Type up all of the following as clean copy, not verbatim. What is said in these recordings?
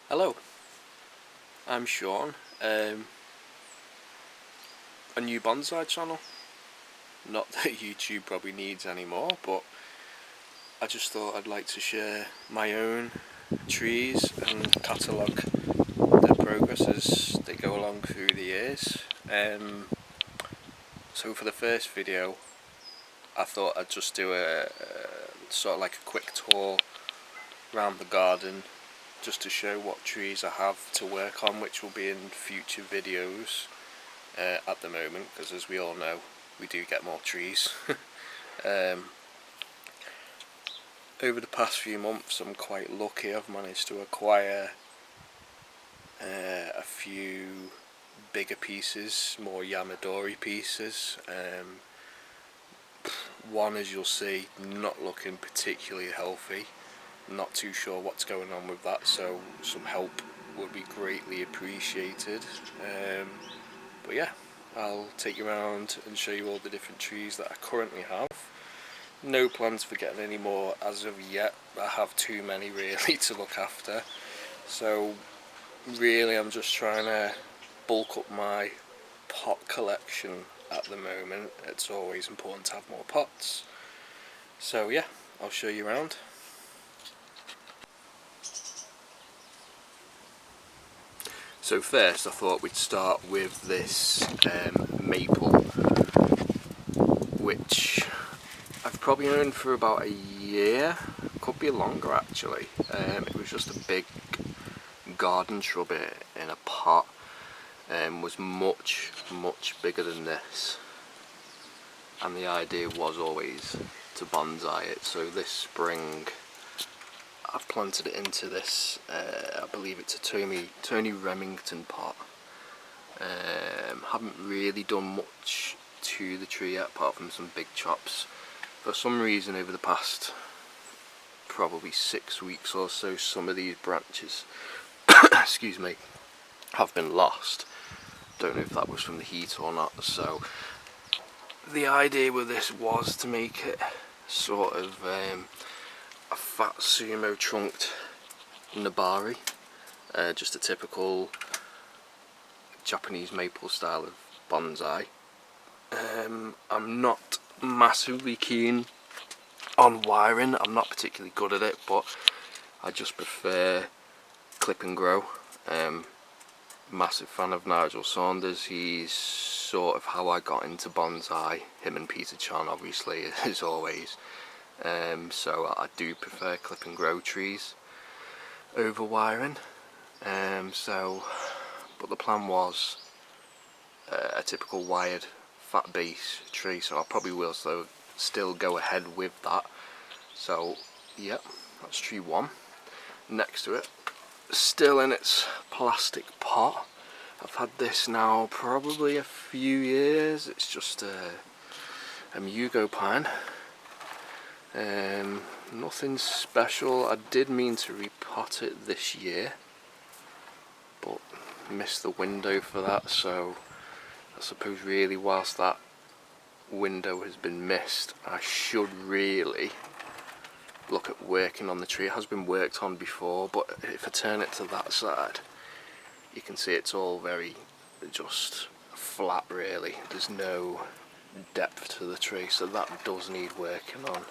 Hello, I'm Sean, a new bonsai channel. Not that YouTube probably needs anymore, but I just thought I'd like to share my own trees and catalogue their progress as they go along through the years. So for the first video, I thought I'd just do a sort of like a quick tour around the garden, just to show what trees I have to work on, which will be in future videos at the moment, because as we all know, we do get more trees. Over the past few months I'm quite lucky. I've managed to acquire a few bigger pieces, more Yamadori pieces. One, as you'll see, not looking particularly healthy. Not too sure what's going on with that, so some help would be greatly appreciated. But yeah, I'll take you around and show you all the different trees that I currently have. No plans for getting any more as of yet. I have too many really to look after, so really I'm just trying to bulk up my pot collection at the moment. It's always important to have more pots, so yeah, I'll show you around. So first I thought we'd start with this maple, which I've probably owned for about a year, could be longer actually. It was just a big garden shrub in a pot, and was much bigger than this, and the idea was always to bonsai it. So this spring I've planted it into this, I believe it's a Tony Remington pot. Haven't really done much to the tree yet, apart from some big chops. For some reason over the past probably 6 weeks or so, some of these branches excuse me, have been lost. Don't know if that was from the heat or not. So the idea with this was to make it sort of a fat sumo trunked nabari, just a typical Japanese maple style of bonsai. I'm not massively keen on wiring. I'm not particularly good at it, but I just prefer clip and grow. Massive fan of Nigel Saunders. He's sort of how I got into bonsai. Him and Peter Chan, obviously, as always. So I do prefer clip and grow trees over wiring. But the plan was a typical wired fat base tree, so I probably will still go ahead with that. So yeah, that's tree one. Next to it, still in its plastic pot, I've had this now probably a few years. It's just a mugo pine. Nothing special. I did mean to repot it this year, but missed the window for that, so I suppose really whilst that window has been missed, I should really look at working on the tree. It has been worked on before, but if I turn it to that side, you can see it's all very just flat really. There's no depth to the tree, so that does need working on.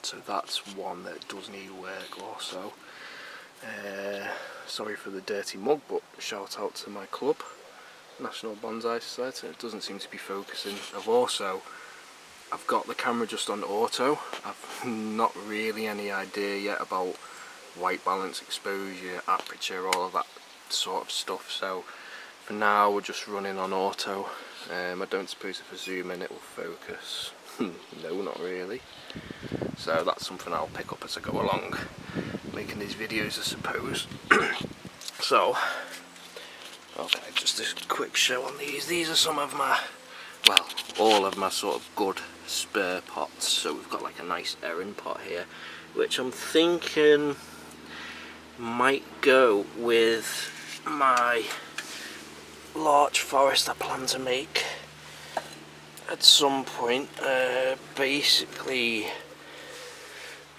So that's one that does need work also. Sorry for the dirty mug, but shout out to my club, National Bonsai Society. It doesn't seem to be focusing. I've got the camera just on auto. I've not really any idea yet about white balance, exposure, aperture, all of that sort of stuff. So for now we're just running on auto. I don't suppose if I zoom in it will focus. No, not really. So that's something I'll pick up as I go along, making these videos I suppose. So, okay, just a quick show on these. These are some of my, well, all of my sort of good spare pots. So we've got like a nice Erin pot here, which I'm thinking might go with my larch forest I plan to make at some point. Basically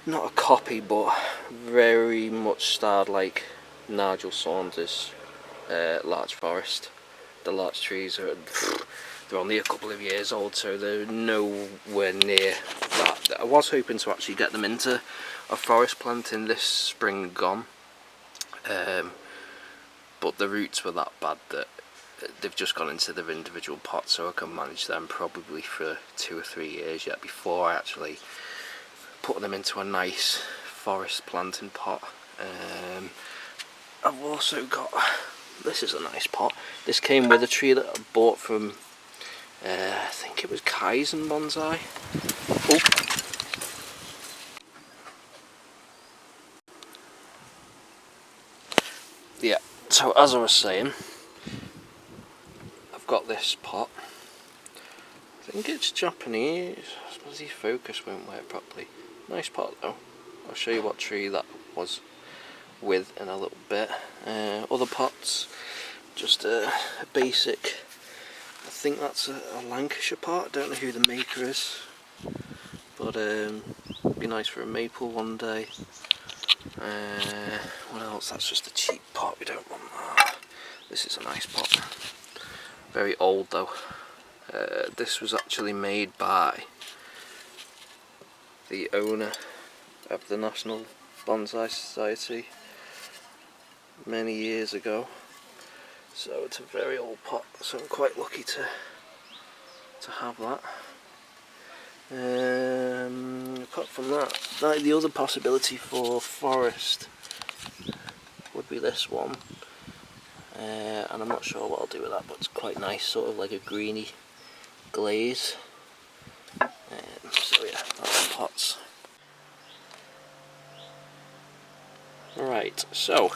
not a copy, but very much styled like Nigel Saunders' larch forest. The larch trees are they're only a couple of years old, so they're nowhere near that. I was hoping to actually get them into a forest planting this spring gone, but the roots were that bad that they've just gone into their individual pots, so I can manage them probably for 2 or 3 years yet before I actually put them into a nice forest planting pot. I've also got, this is a nice pot. This came with a tree that I bought from I think it was SB-Bonsai. Yeah, so as I was saying, I've got this pot. I think it's Japanese. I suppose the focus won't work properly. Nice pot though. I'll show you what tree that was with in a little bit. Other pots, just a basic, I think that's a Lancashire pot. I don't know who the maker is, but it'd be nice for a maple one day. What else? That's just a cheap pot, we don't want that. This is a nice pot. Very old though. This was actually made by the owner of the National Bonsai Society many years ago. So it's a very old pot, so I'm quite lucky to have that. Apart from that, the other possibility for forest would be this one, and I'm not sure what I'll do with that, but it's quite nice, sort of like a greeny glaze. So yeah, that's the pots. Right, so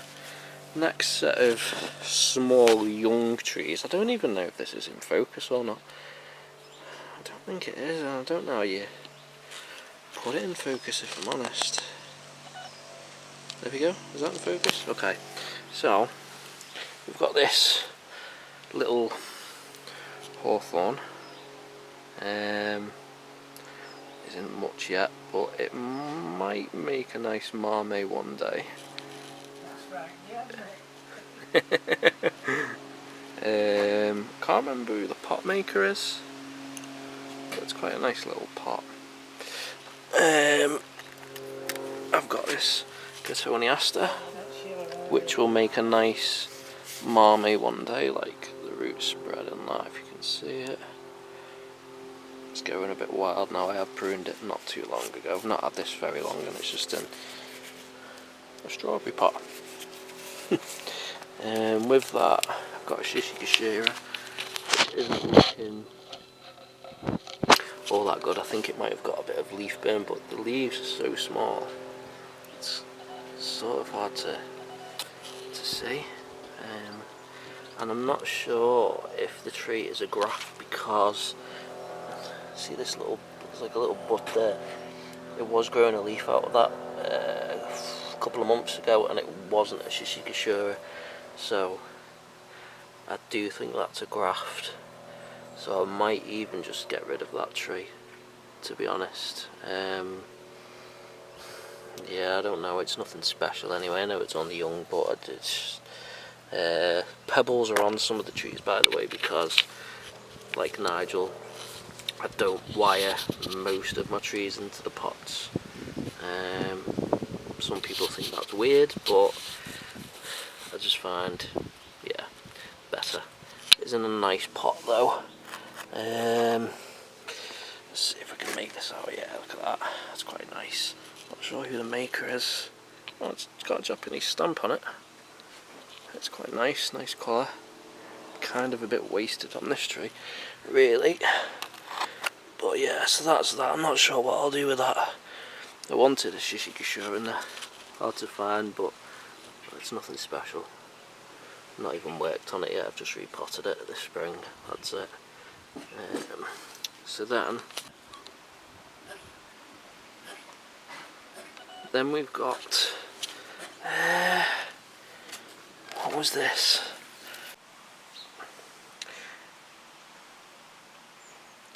next set of small young trees. I don't even know if this is in focus or not. I don't think it is. I don't know how you put it in focus, if I'm honest. There we go. Is that in focus? Okay. So we've got this little hawthorn. Isn't much yet, but it might make a nice marmee one day. That's right, yeah. Can't remember who the pot maker is, but it's quite a nice little pot. I've got this Cotoneaster, which will make a nice marmee one day, like the roots spread and that, if you can see it. It's going a bit wild now. I have pruned it not too long ago. I've not had this very long, and it's just in a strawberry pot. With that, I've got a Shishikashira, which isn't looking all that good. I think it might have got a bit of leaf burn, but the leaves are so small, it's sort of hard to see. And I'm not sure if the tree is a graft, because see this little, there's like a little bud there. It was growing a leaf out of that a couple of months ago, and it wasn't a Shishikashira, so I do think that's a graft. So I might even just get rid of that tree, to be honest. Yeah, I don't know, it's nothing special anyway. I know it's only young, but it's pebbles are on some of the trees, by the way, because like Nigel, I don't wire most of my trees into the pots. Some people think that's weird, but I just find, yeah, better. It's in a nice pot though. Let's see if I can make this out. Yeah, look at that. That's quite nice. Not sure who the maker is. Oh, it's got a Japanese stamp on it. It's quite nice, nice colour. Kind of a bit wasted on this tree, really. But yeah, so that's that. I'm not sure what I'll do with that. I wanted a Shishikashira in there. Hard to find, but it's nothing special. Not even worked on it yet. I've just repotted it this spring. That's it. So then we've got what was this?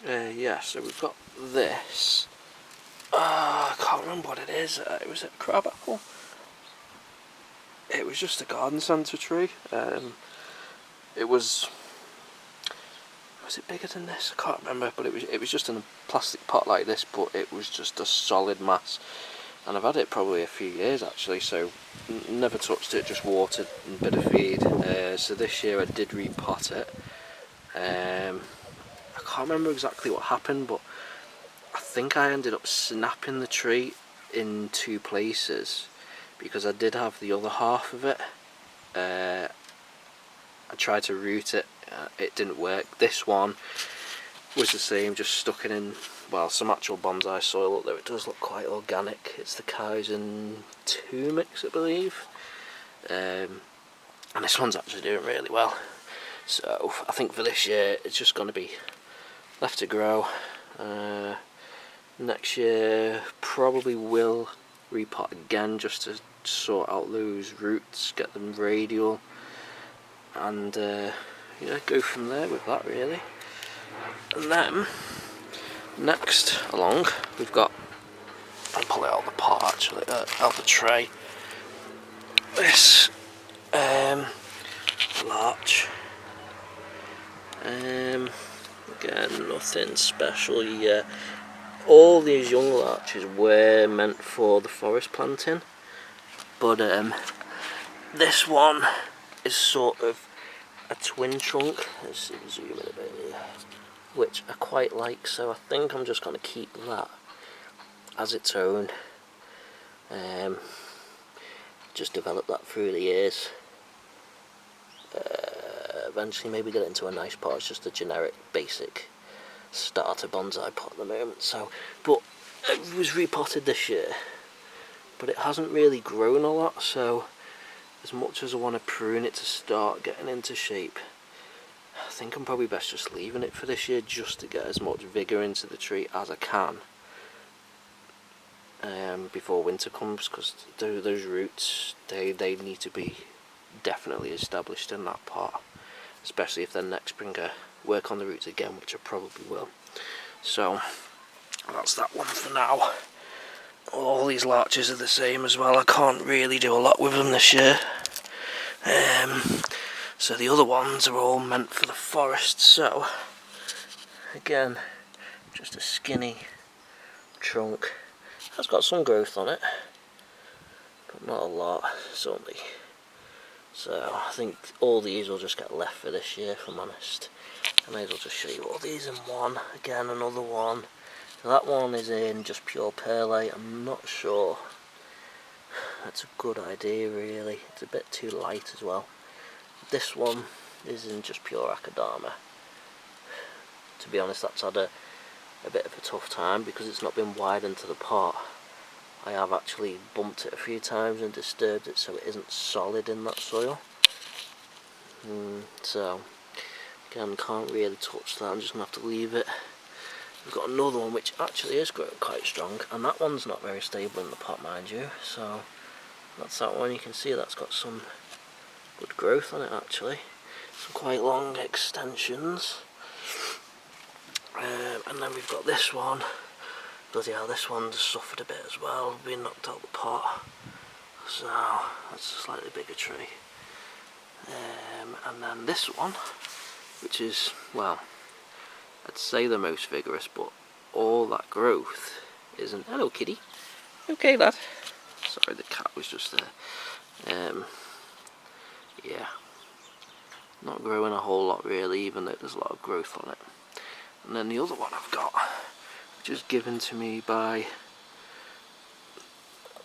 Yeah, so we've got this, I can't remember what it is. It was a crab apple. It was just a garden centre tree. It was it bigger than this? I can't remember, but it was just in a plastic pot like this, but it was just a solid mass. And I've had it probably a few years actually, so never touched it, just watered and a bit of feed. So this year I did repot it. I can't remember exactly what happened, but I think I ended up snapping the tree in 2 places, because I did have the other half of it. I tried to root it, it didn't work. This one was the same, just stuck it in, well, some actual bonsai soil, although it does look quite organic. It's the cows and 2 mix, I believe. And this one's actually doing really well. So I think for this year it's just going to be left to grow. Next year probably will repot again, just to sort out those roots, get them radial, and yeah, go from there with that really. And then next along we've got, I'll pull it out of the pot actually, out the tray, this larch. Again, nothing special yet. All these young larches were meant for the forest planting, but this one is sort of a twin trunk. Let's see, zoom in a bit here, which I quite like, so I think I'm just going to keep that as its own. Just develop that through the years. Eventually maybe get it into a nice pot. It's just a generic basic starter bonsai pot at the moment. So, but it was repotted this year, but it hasn't really grown a lot, so as much as I want to prune it to start getting into shape, I think I'm probably best just leaving it for this year, just to get as much vigour into the tree as I can before winter comes, because those roots, they need to be definitely established in that pot, especially if then next spring I work on the roots again, which I probably will. So that's that one for now. All these larches are the same as well. I can't really do a lot with them this year. So the other ones are all meant for the forest. So again, just a skinny trunk. It's got some growth on it, but not a lot. It's only, so I think all these will just get left for this year, if I'm honest. I may as well just show you all these in one. Again, another one. So that one is in just pure perlite. I'm not sure that's a good idea really. It's a bit too light as well. This one is in just pure akadama. To be honest, that's had a bit of a tough time because it's not been widened to the pot. I have actually bumped it a few times and disturbed it so it isn't solid in that soil. So again, can't really touch that. I'm just going to have to leave it. We've got another one which actually is growing quite strong, and that one's not very stable in the pot, mind you. So that's that one. You can see that's got some good growth on it actually, some quite long extensions. And then we've got this one. Bloody hell, this one's suffered a bit as well, being knocked out the pot. So that's a slightly bigger tree. And then this one, which is, well, I'd say the most vigorous, but all that growth isn't. Hello kitty. Okay lad. Sorry, the cat was just there. Yeah, not growing a whole lot really, even though there's a lot of growth on it. And then the other one I've got, which is given to me by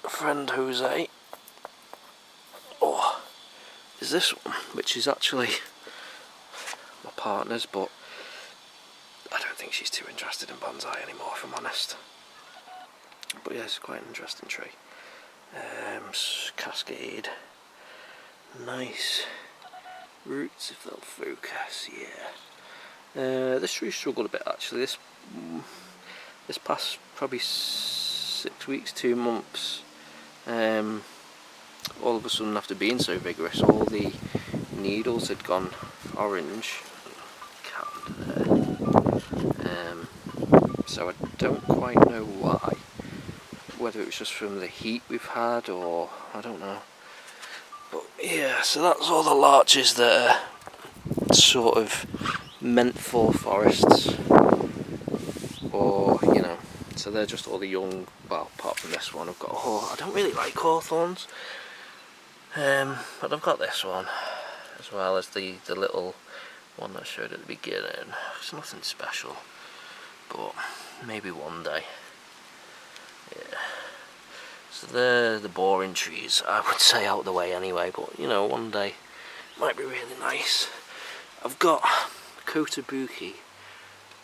a friend Jose, is this one, which is actually my partner's, but I don't think she's too interested in bonsai anymore, if I'm honest. But yeah, it's quite an interesting tree. Cascade, nice roots if they'll focus. Yeah. This tree struggled a bit actually. This past probably 6 weeks, 2 months. All of a sudden, after being so vigorous, all the needles had gone orange. Cat under there. So I don't quite know why, whether it was just from the heat we've had or I don't know. But yeah, so that's all the larches that are sort of meant for forests, or you know, so they're just all the young, well, apart from this one I've got I don't really like hawthorns, but I've got this one as well as the little one that I showed at the beginning. It's nothing special, but maybe one day. Yeah. So they're the boring trees, I would say, out the way anyway, but you know, one day might be really nice. I've got Kotobuki,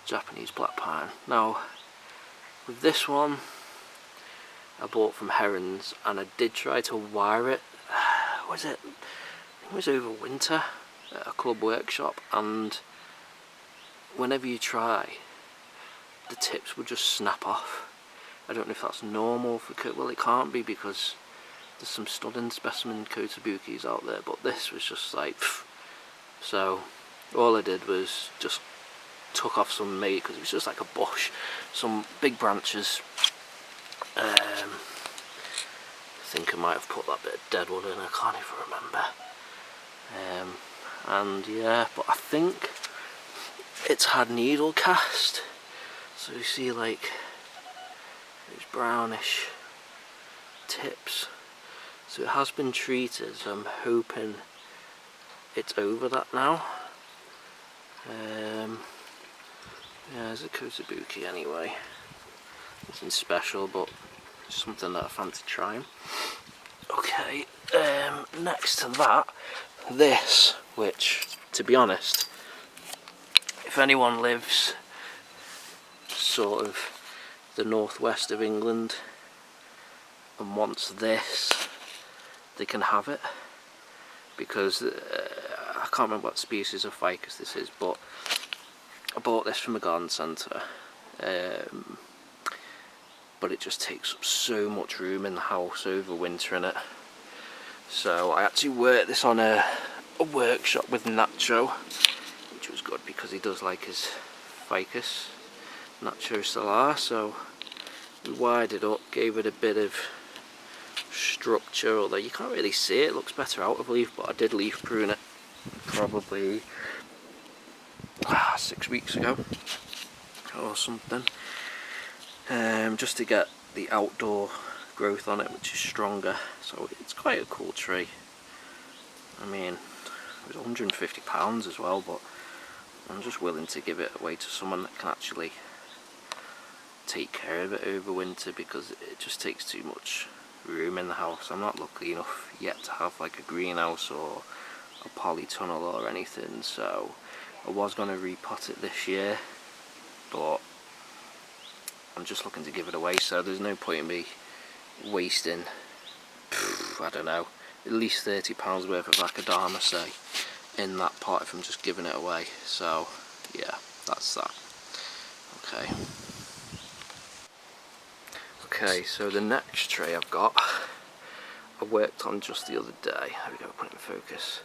Japanese black pine. Now, with this one, I bought from Herons, and I did try to wire it. Was it? I think it was over winter at a club workshop, and whenever you try, the tips would just snap off. I don't know if that's normal for well, it can't be, because there's some stunning specimen Kotobukis out there, but this was just like pff. So all I did was just took off some meat, because it was just like a bush, some big branches. I think I might have put that bit of dead wood in, I can't even remember. And yeah, but I think it's had needle cast, so you see like those brownish tips, so it has been treated, so I'm hoping it's over that now. Yeah, it's a Kotobuki anyway, nothing special, but something that I fancy trying. Okay, next to that, this, which, to be honest, if anyone lives sort of the northwest of England and wants this, they can have it, because I can't remember what species of ficus this is, but I bought this from a garden centre, but it just takes up so much room in the house over winter in it. So I actually worked this on a workshop with Nacho, which was good because he does like his ficus, Nacho Solar. So we wired it up, gave it a bit of structure, although you can't really see it, it looks better out of leaf, but I did leaf prune it probably 6 weeks ago or something, just to get the outdoor growth on it, which is stronger. So it's quite a cool tree. I mean, it was £150 as well, but I'm just willing to give it away to someone that can actually take care of it over winter, because it just takes too much room in the house. I'm not lucky enough yet to have like a greenhouse or a polytunnel or anything, so I was going to repot it this year, but I'm just looking to give it away, so there's no point in me wasting, I don't know, at least £30 worth of Akadama, say, in that pot if I'm just giving it away. So yeah, that's that. Okay. Okay, so the next tray I've got, I worked on just the other day. There we go, put it in focus.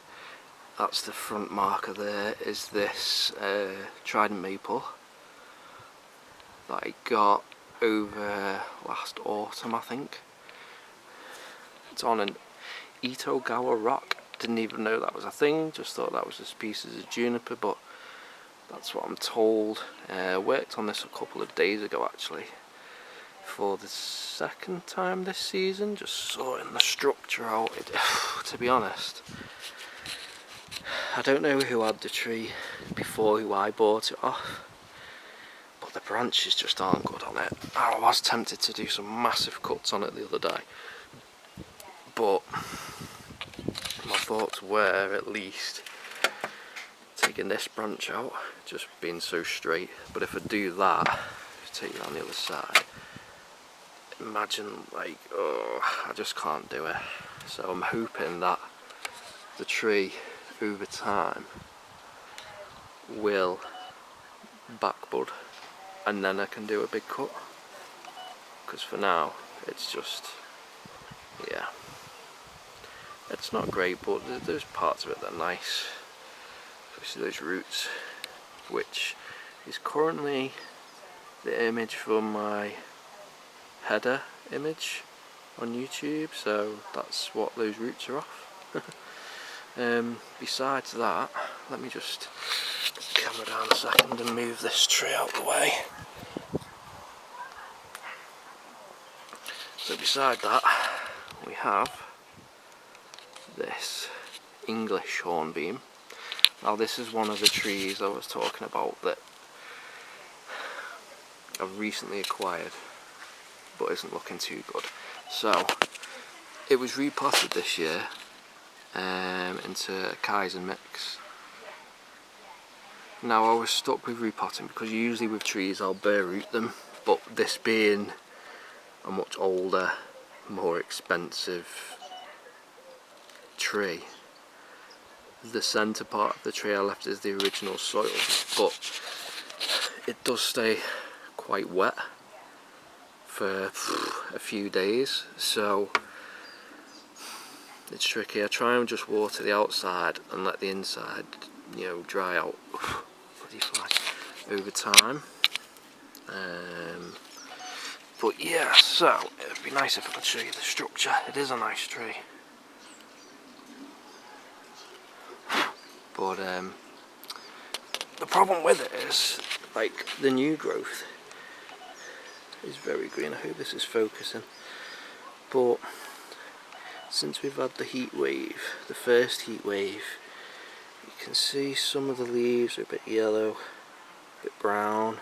That's the front marker there, is this Trident maple that I got over last autumn, I think. It's on an Itogawa rock. Didn't even know that was a thing, just thought that was just pieces of juniper, but that's what I'm told. Worked on this a couple of days ago actually, for the second time this season, just sorting the structure out. To be honest, I don't know who had the tree before who I bought it off, but the branches just aren't good on it. I was tempted to do some massive cuts on it the other day, but my thoughts were at least taking this branch out, just being so straight. But if I do that, take it on the other side, imagine like, oh, I just can't do it. So I'm hoping that the tree over time will backbud, and then I can do a big cut, because for now it's just, yeah, it's not great, but there's parts of it that are nice, especially those roots, which is currently the image for my header image on YouTube, so that's what those roots are off. Besides that, let me just camera down a second and move this tree out of the way. So beside that, we have this English hornbeam. Now this is one of the trees I was talking about that I've recently acquired, but isn't looking too good. So it was repotted this year into a Kaizen mix. Now I was stuck with repotting because usually with trees I'll bare root them, but this being a much older, more expensive tree, the centre part of the tree I left as the original soil, but it does stay quite wet for a few days, so it's tricky. I try and just water the outside and let the inside, you know, dry out over time. But yeah, so it'd be nice if I could show you the structure. It is a nice tree, but the problem with it is, like, the new growth is very green. I hope this is focusing, but since we've had the heat wave, the first heat wave, you can see some of the leaves are a bit yellow, a bit brown,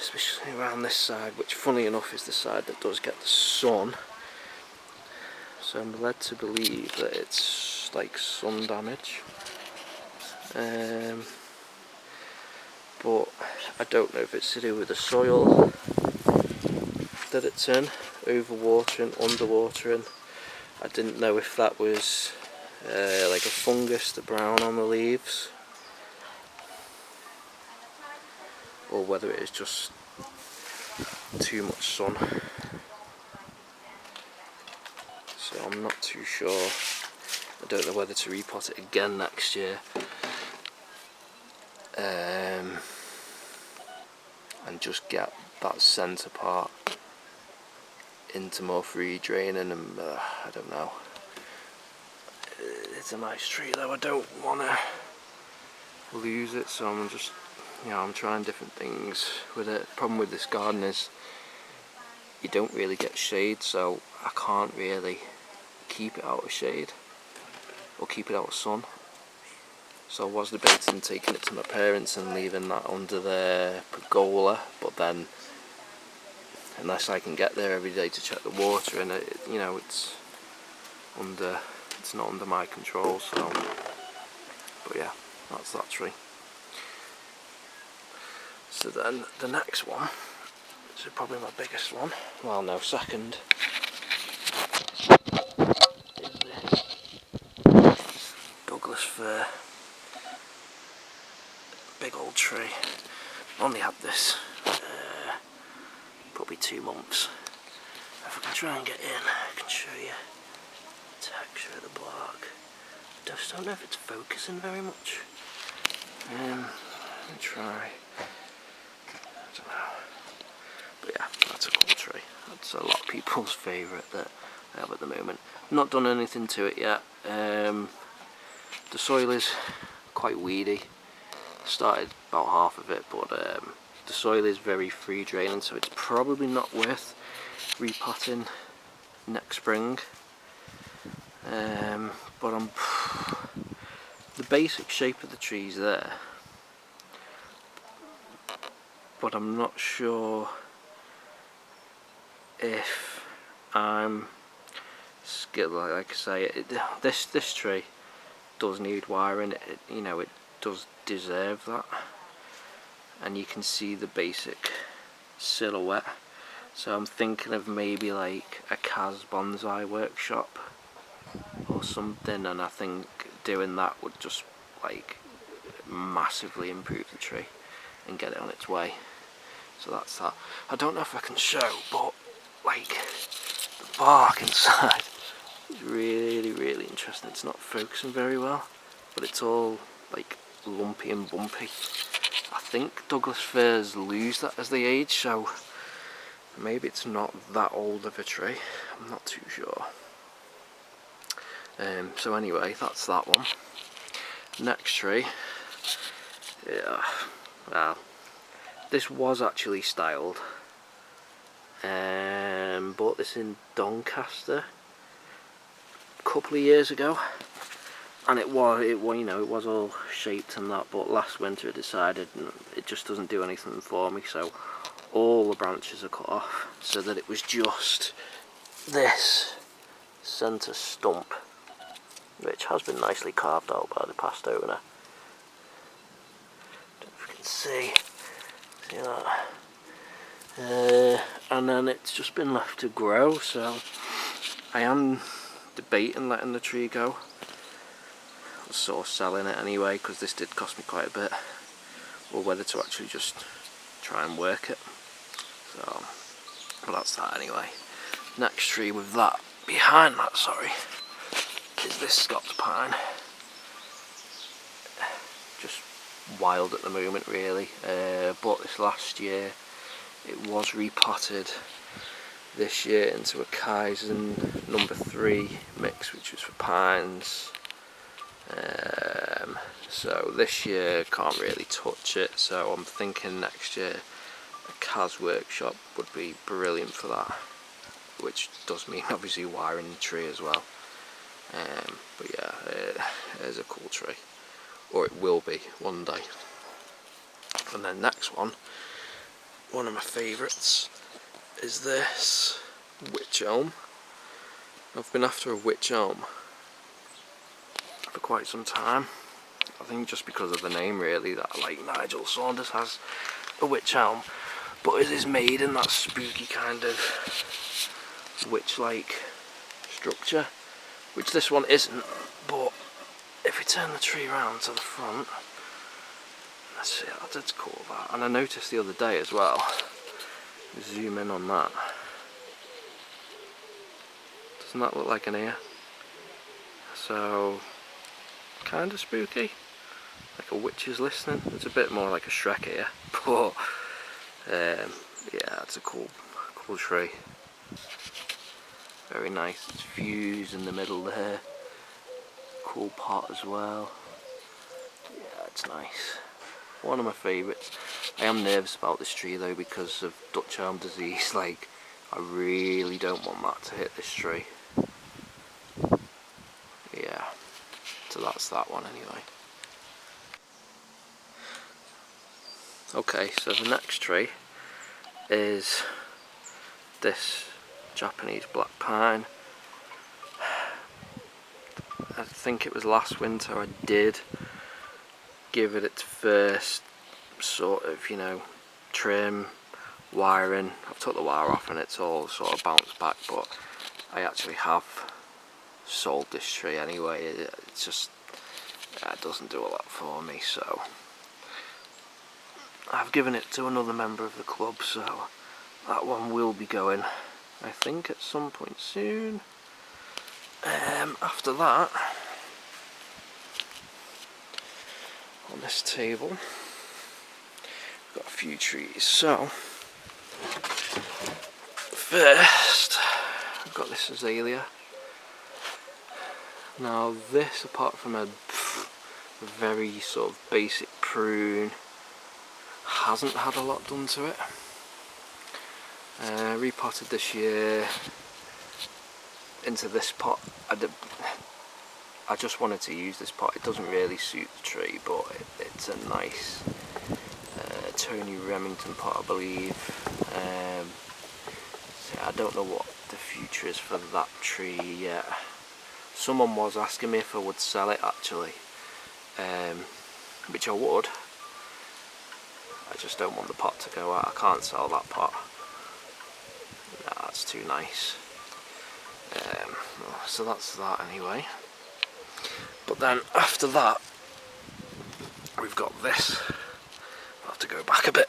especially around this side, which funny enough is the side that does get the sun. So I'm led to believe that it's like sun damage, but I don't know if it's to do with the soil that it's in, overwatering, underwatering. I didn't know if that was like a fungus, the brown on the leaves, or whether it is just too much sun. So I'm not too sure. I don't know whether to repot it again next year, and just get that centre part into more free draining, and I don't know. It's a nice tree though, I don't want to lose it, so I'm just, you know, I'm trying different things with it. The problem with this garden is you don't really get shade, so I can't really keep it out of shade or keep it out of sun. So I was debating taking it to my parents and leaving that under their pergola, but then unless I can get there every day to check the water, and it, you know, it's not under my control. So, but yeah, that's that tree. So then the next one, which is probably my biggest one, well no, second, is this Douglas fir. Big old tree. Only had this probably 2 months. If I can try and get in, I can show you the texture of the bark. I just don't know if it's focusing very much. Let me try. I don't know. But yeah, that's a cool tree. That's a lot of people's favourite that I have at the moment. Not done anything to it yet. The soil is quite weedy. Started about half of it, but the soil is very free draining, so it's probably not worth repotting next spring. But the basic shape of the tree's there, but I'm not sure if I'm skilled. Like I say, this tree does need wiring. You know, it does deserve that, and you can see the basic silhouette. So I'm thinking of maybe like a Bonsai workshop or something, and I think doing that would just like massively improve the tree and get it on its way. So that's that. I don't know if I can show, but like the bark inside is really interesting. It's not focusing very well, but it's all like lumpy and bumpy. I think Douglas firs lose that as they age, so Maybe it's not that old of a tree, I'm not too sure. So anyway, that's that one. Next tree, yeah, well, this was actually styled. Bought this in Doncaster a couple of years ago, and it was all shaped and that, but last winter I decided it just doesn't do anything for me, so all the branches are cut off so that it was just this centre stump, which has been nicely carved out by the past owner. Don't know if you can see that. And then it's just been left to grow, so I am debating letting the tree go. I was sort of selling it anyway because this did cost me quite a bit, or whether to actually just try and work it. So, well, that's that anyway. Next tree with that behind that, is this Scots pine. Just wild at the moment, really. Bought this last year. It was repotted this year into a Kaizen #3 mix, which was for pines. So this year can't really touch it, so I'm thinking next year a Kaz workshop would be brilliant for that, which does mean obviously wiring the tree as well. But yeah, it is a cool tree, or it will be one day. And then next one of my favourites is this witch elm. I've been after a witch elm for quite some time. I think just because of the name, really, that like Nigel Saunders has a witch elm, but it is made in that spooky kind of witch-like structure, which this one isn't. But if we turn the tree around to the front, let's see, that's cool, that. And I noticed the other day as well, zoom in on that, doesn't that look like an ear? So kind of spooky, like a witch is listening. It's a bit more like a Shrek ear, but yeah, it's a cool tree. Very nice. It's fused in the middle there. Cool pot as well. Yeah, it's nice. One of my favourites. I am nervous about this tree though because of Dutch elm disease. Like, I really don't want that to hit this tree. Yeah, so that's that one anyway. Okay, so the next tree is this Japanese black pine. I think it was last winter I did give it its first sort of, trim, wiring. I've took the wire off and it's all sort of bounced back, but I actually have sold this tree anyway. It's just, it doesn't do a lot for me, so I've given it to another member of the club, so that one will be going, I think, at some point soon. After that, on this table, we've got a few trees. So first, I've got this azalea. Now this, apart from a very sort of basic prune, hasn't had a lot done to it. Repotted this year into this pot. I just wanted to use this pot. It doesn't really suit the tree, but it's a nice Tony Remington pot, I believe. So I don't know what the future is for that tree yet. Someone was asking me if I would sell it actually, which I would. I just don't want the pot to go out. I can't sell that pot. No, that's too nice. So that's that anyway. But then after that, we've got this. I'll have to go back a bit.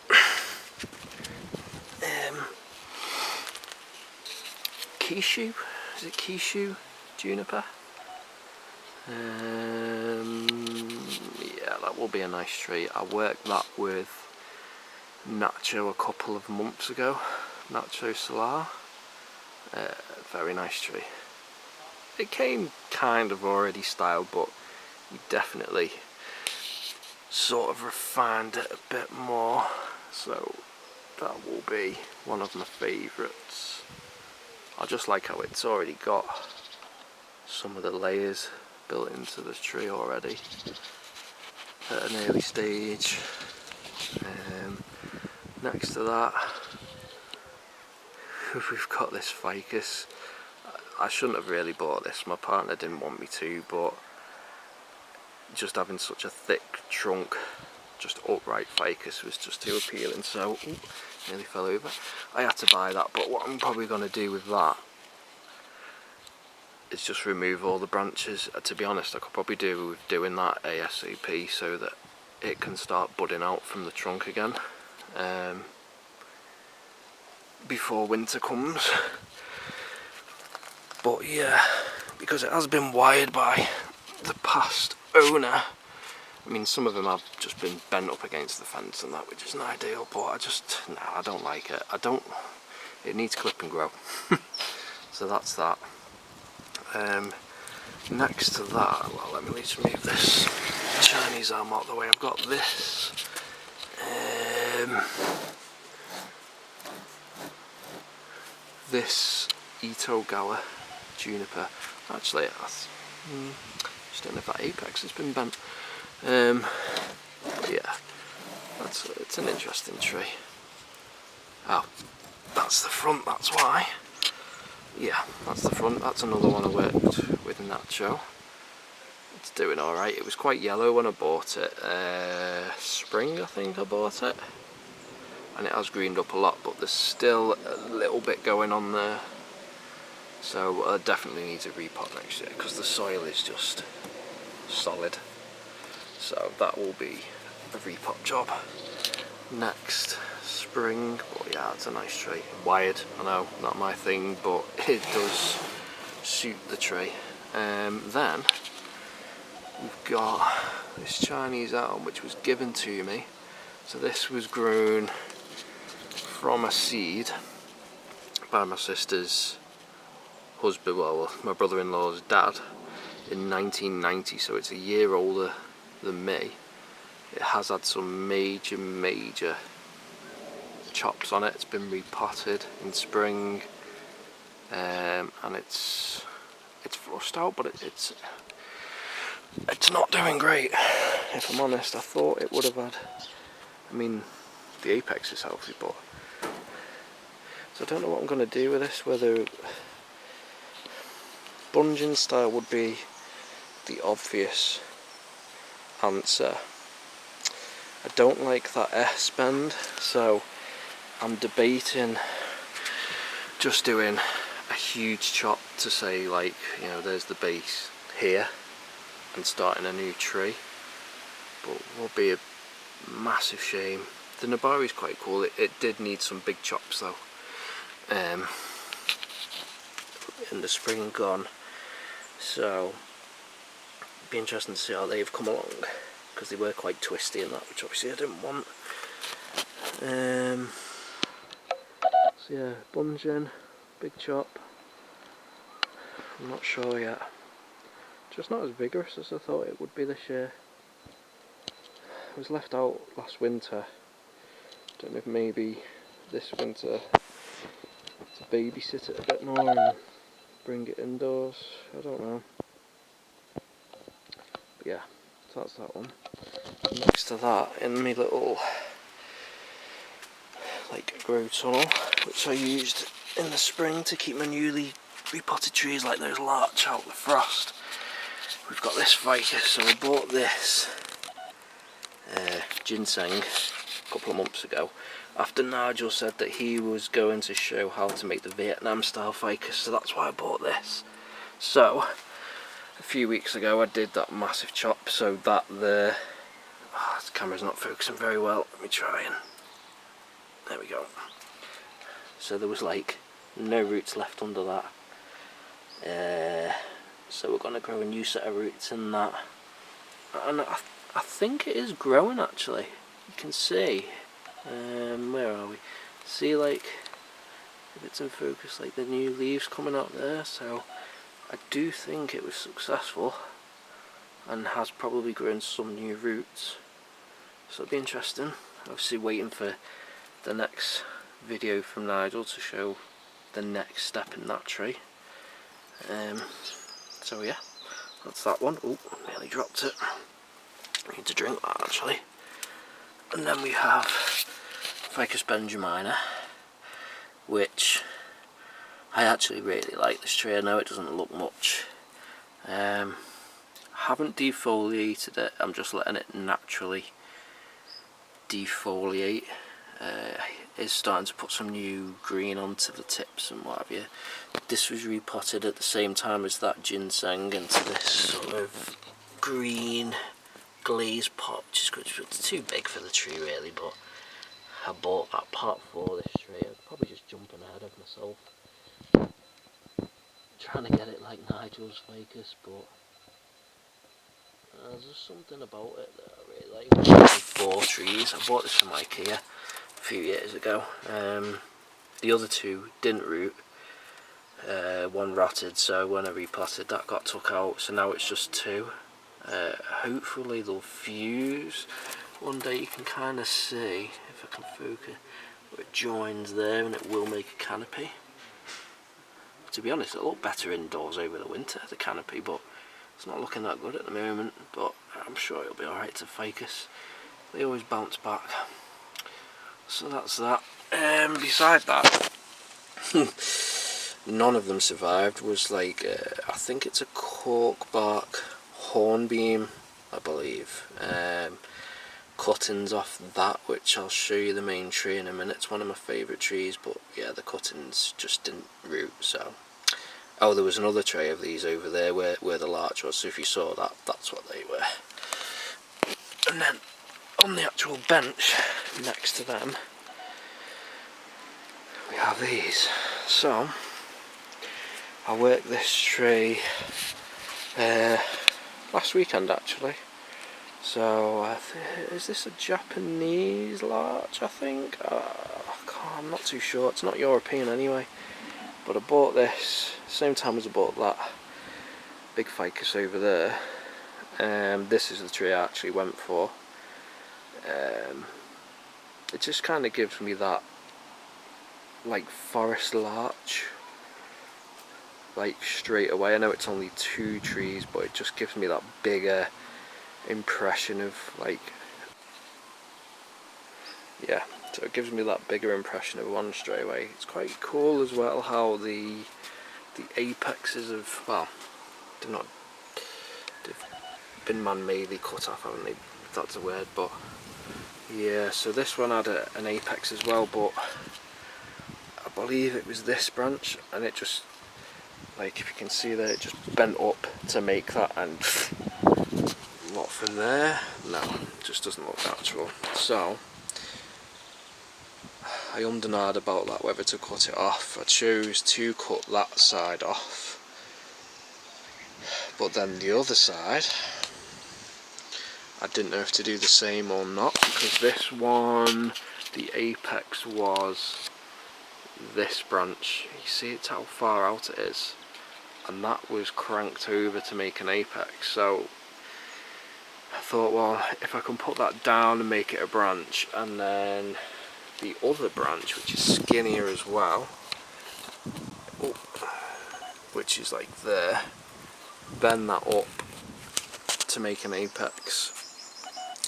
Kishu? Is it Kishu? Juniper? Yeah, that will be a nice tree. I worked that with Nacho a couple of months ago. Nacho Solar. Very nice tree. It came kind of already styled, but we definitely sort of refined it a bit more, so that will be one of my favourites. I just like how it's already got some of the layers built into the tree already at an early stage. Next to that we've got this ficus. I shouldn't have really bought this, my partner didn't want me to, but just having such a thick trunk, just upright ficus was just too appealing, so nearly fell over. I had to buy that, but what I'm probably going to do with that is just remove all the branches. To be honest, I could probably do with doing that ASAP so that it can start budding out from the trunk again before winter comes. But yeah, because it has been wired by the past owner, I mean some of them have just been bent up against the fence and that, which isn't ideal, but I don't like it. It needs clip and grow. So that's that. Next to that, well, let me just move this Chinese arm out of the way. I've got this this Itogawa Juniper. Actually, I just don't know if that apex has been bent. But yeah, it's an interesting tree. Oh, that's the front, that's why. Yeah, that's the front. That's another one I worked with Nacho. It's doing alright. It was quite yellow when I bought it. Spring, I think I bought it. And it has greened up a lot, but there's still a little bit going on there. So I definitely need to repot next year because the soil is just solid. So that will be a repot job next spring. But yeah, it's a nice tree. Wired, I know, not my thing, but it does suit the tree. Then we've got this Chinese elm which was given to me. So this was grown from a seed by my sister's husband, well, my brother-in-law's dad, in 1990, so it's a year older than me. It has had some major chops on it. It's been repotted in spring, and it's flushed out, but it's not doing great, if I'm honest. I thought it would have had, I mean, the apex is healthy, but so I don't know what I'm going to do with this, whether bunging style would be the obvious answer. I don't like that S bend, so I'm debating just doing a huge chop to say, like, you know, there's the base here and starting a new tree, but would be a massive shame. The Nabari is quite cool. It did need some big chops though. In the spring gone, so it'd be interesting to see how they've come along, because they were quite twisty and that, which obviously I didn't want. So yeah, bunging, big chop. I'm not sure yet. Just not as vigorous as I thought it would be this year. It was left out last winter. Don't know if maybe this winter to babysit it a bit more and bring it indoors. I don't know. But yeah, so that's that one. Next to that, in my little like grow tunnel, which I used in the spring to keep my newly repotted trees like those Larch out the frost, we've got this ficus. So I bought this ginseng a couple of months ago after Nigel said that he was going to show how to make the Vietnam style ficus, so that's why I bought this. So a few weeks ago I did that massive chop, so that the camera's not focusing very well, let me try and there we go. So there was like no roots left under that, so we're going to grow a new set of roots in that, and I think it is growing actually. You can see, where are we? See, like if it's in focus, like the new leaves coming out there. So I do think it was successful and has probably grown some new roots, so it'll be interesting. Obviously waiting for the next video from Nigel to show the next step in that tree. So yeah, that's that one. Oh, nearly dropped it. I need to drink that actually. And then we have Ficus benjamina, which I actually really like this tree. I know it doesn't look much. Haven't defoliated it, I'm just letting it naturally defoliate. It's starting to put some new green onto the tips and what have you. This was repotted at the same time as that ginseng into this sort of green glazed pot, which is good. It's too big for the tree really, but I bought that pot for this tree. I was probably just jumping ahead of myself, trying to get it like Nigel's ficus, but there's just something about it that I really like. 4 trees. I bought this from IKEA a few years ago. The other 2 didn't root. One rotted, so when I repotted that got took out, so now it's just 2. Hopefully they'll fuse. One day you can kind of see, if I can focus, where it joins there and it will make a canopy. To be honest, it'll look better indoors over the winter, the canopy, but it's not looking that good at the moment, but I'm sure it'll be alright to ficus. They always bounce back. So that's that. Beside that, none of them survived. Was like, I think it's a cork bark hornbeam, I believe. Cuttings off that, which I'll show you the main tree in a minute. It's one of my favourite trees, but yeah, the cuttings just didn't root, so. Oh, there was another tray of these over there where the larch was, so if you saw that, that's what they were. And then on the actual bench next to them, we have these. So I worked this tree last weekend actually. So is this a Japanese larch, I think? I'm not too sure, it's not European anyway. But I bought this same time as I bought that big ficus over there. This is the tree I actually went for. It just kind of gives me that like forest larch, like straight away. I know it's only 2 trees, but it just gives me that bigger impression of like, yeah, so it gives me that bigger impression of one straight away. It's quite cool as well how the apexes of, well, they've been man-madely cut off, haven't they, if that's a word, but yeah, so this one had an apex as well, but I believe it was this branch, and it just, like if you can see there, it just bent up to make that, and what from there, no, it just doesn't look natural. So I ummed and ahed about that, whether to cut it off. I chose to cut that side off, but then the other side I didn't know if to do the same or not, because this one, the apex was this branch. You see it's how far out it is, and that was cranked over to make an apex. So I thought, well, if I can put that down and make it a branch, and then the other branch, which is skinnier as well, which is like there, bend that up to make an apex,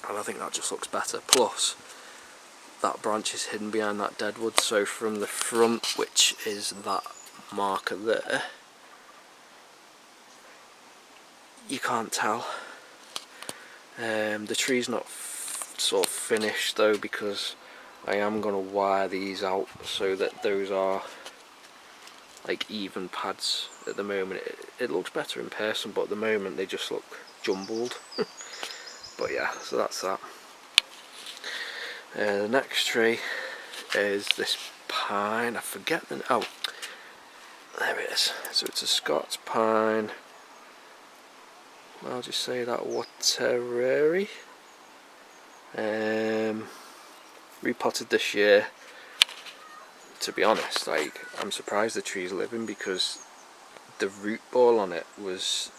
and I think that just looks better. Plus that branch is hidden behind that deadwood, so from the front, which is that marker there, you can't tell. The tree's not sort of finished though, because I am going to wire these out so that those are like even pads at the moment. It looks better in person, but at the moment they just look jumbled. But yeah, so that's that. The next tree is this pine. I forget the, oh, there it is. So it's a Scots pine. I'll just say that Watereri. Repotted this year to be honest, like, I'm surprised the tree's living, because the root ball on it was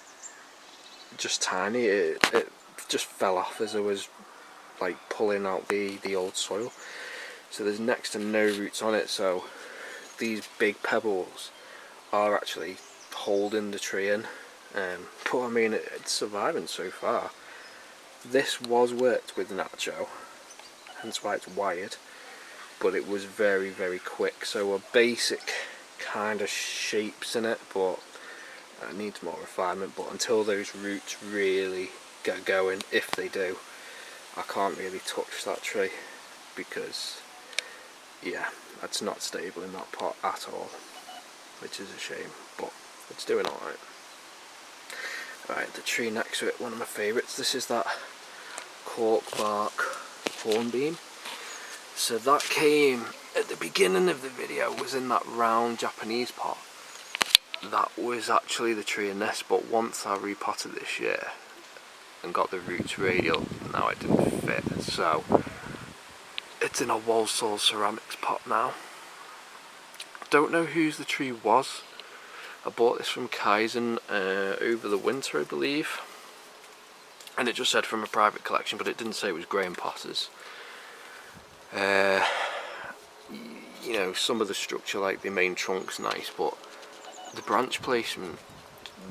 just tiny. It just fell off as I was like pulling out the old soil. So there's next to no roots on it, so these big pebbles are actually holding the tree in. But I mean, it's surviving so far. This was worked with Nacho, hence why it's wired, but it was very, very quick. So a basic kind of shapes in it, but it needs more refinement. But until those roots really get going, if they do, I can't really touch that tree, because yeah, it's not stable in that pot at all, which is a shame, but it's doing alright. Right, the tree next to it, one of my favourites. This is that cork bark hornbeam. So that came at the beginning of the video, was in that round Japanese pot. That was actually the tree in this, but once I repotted this year and got the roots radial, now it didn't fit, so it's in a Walsall ceramics pot now. Don't know whose the tree was. I bought this from Kaizen over the winter, I believe, and it just said from a private collection, but it didn't say it was Graham Potter's. You know, some of the structure, like the main trunk's nice, but the branch placement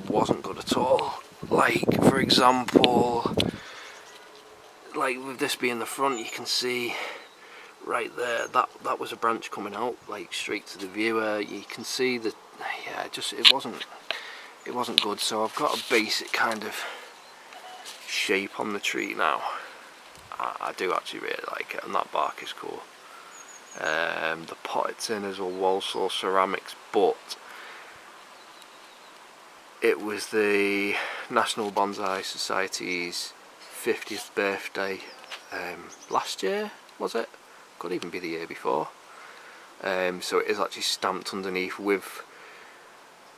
wasn't good at all. Like, for example, like with this being the front, you can see right there, that was a branch coming out like straight to the viewer. You can see that, yeah, it wasn't good. So I've got a basic kind of shape on the tree now. I do actually really like it, and that bark is cool. The pot it's in is a Walsall ceramics, but it was the National Bonsai Society's 50th birthday last year, was it? Could even be the year before. So it is actually stamped underneath with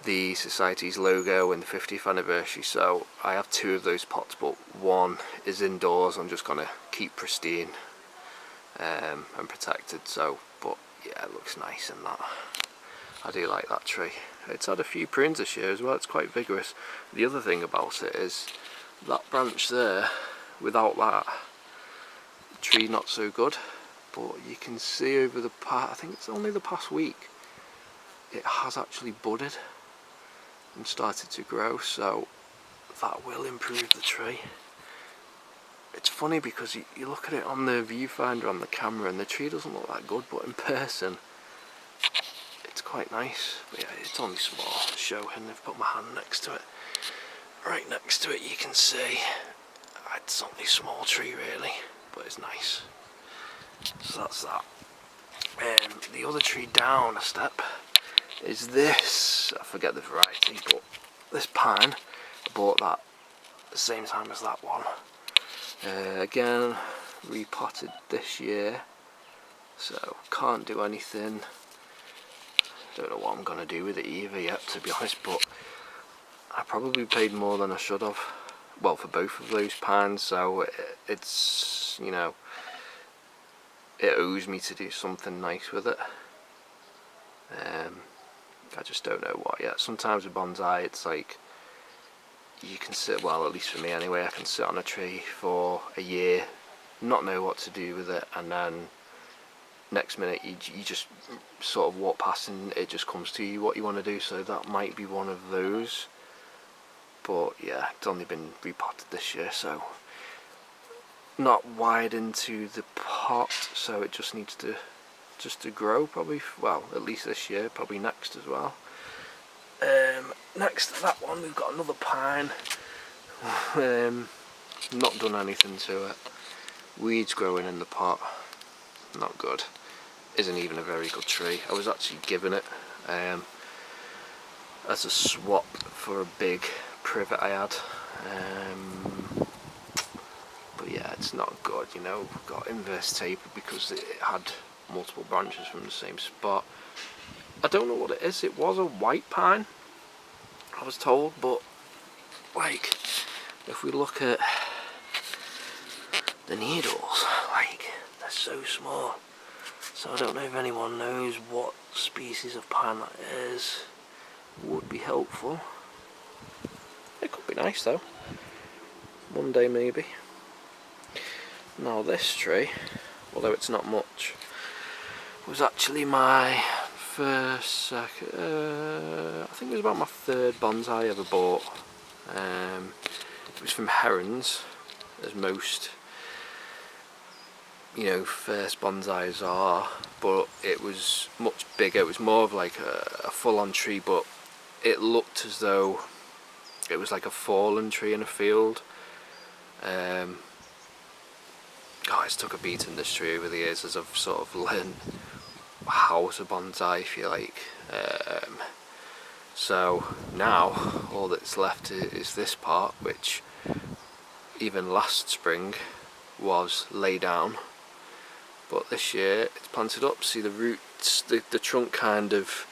the Society's logo and the 50th anniversary. So I have two of those pots, but one is indoors. I'm just going to keep pristine and protected. So, but yeah, it looks nice in that. I do like that tree. It's had a few prunes this year as well. It's quite vigorous. The other thing about it is that branch there, without that, the tree not so good. But you can see over the past, I think it's only the past week, it has actually budded and started to grow, so that will improve the tree. It's funny because you look at it on the viewfinder on the camera and the tree doesn't look that good, but in person it's quite nice. But yeah, it's only small, show, and I've put my hand next to it. Right next to it you can see it's only a small tree really, but it's nice. So that's that. The other tree down a step is this, I forget the variety, but this pine, I bought that at the same time as that one. Again, repotted this year, so can't do anything. Don't know what I'm going to do with it either yet, to be honest, but I probably paid more than I should have, well, for both of those pines, so it's, you know, it owes me to do something nice with it. I just don't know what yet. Sometimes with bonsai it's like you can sit, well, at least for me anyway, I can sit on a tree for a year, not know what to do with it, and then next minute you just sort of walk past and it just comes to you what you want to do. So that might be one of those, but yeah, it's only been repotted this year, so not wide into the pot, so it just needs to grow probably, well, at least this year, probably next as well. Next to that one we've got another pine. Not done anything to it. Weeds growing in the pot, not good. Isn't even a very good tree. I was actually given it as a swap for a big privet I had. But yeah, it's not good, you know. Got inverse taper because it had multiple branches from the same spot. I don't know what it is. It was a white pine, I was told, but like, if we look at the needles, like, they're so small. So I don't know if anyone knows what species of pine that is. Would be helpful. It could be nice though. One day maybe. Now this tree, although it's not much, was actually my first, I think it was about my third bonsai I ever bought. It was from Herons, as most, you know, first bonsais are, but it was much bigger. It was more of like a full-on tree, but it looked as though it was like a fallen tree in a field. It's took a beating, this tree, over the years, as I've sort of learned how to bonsai, if you like. So now all that's left is this part, which even last spring was laid down, but this year it's planted up. See the roots, the trunk kind of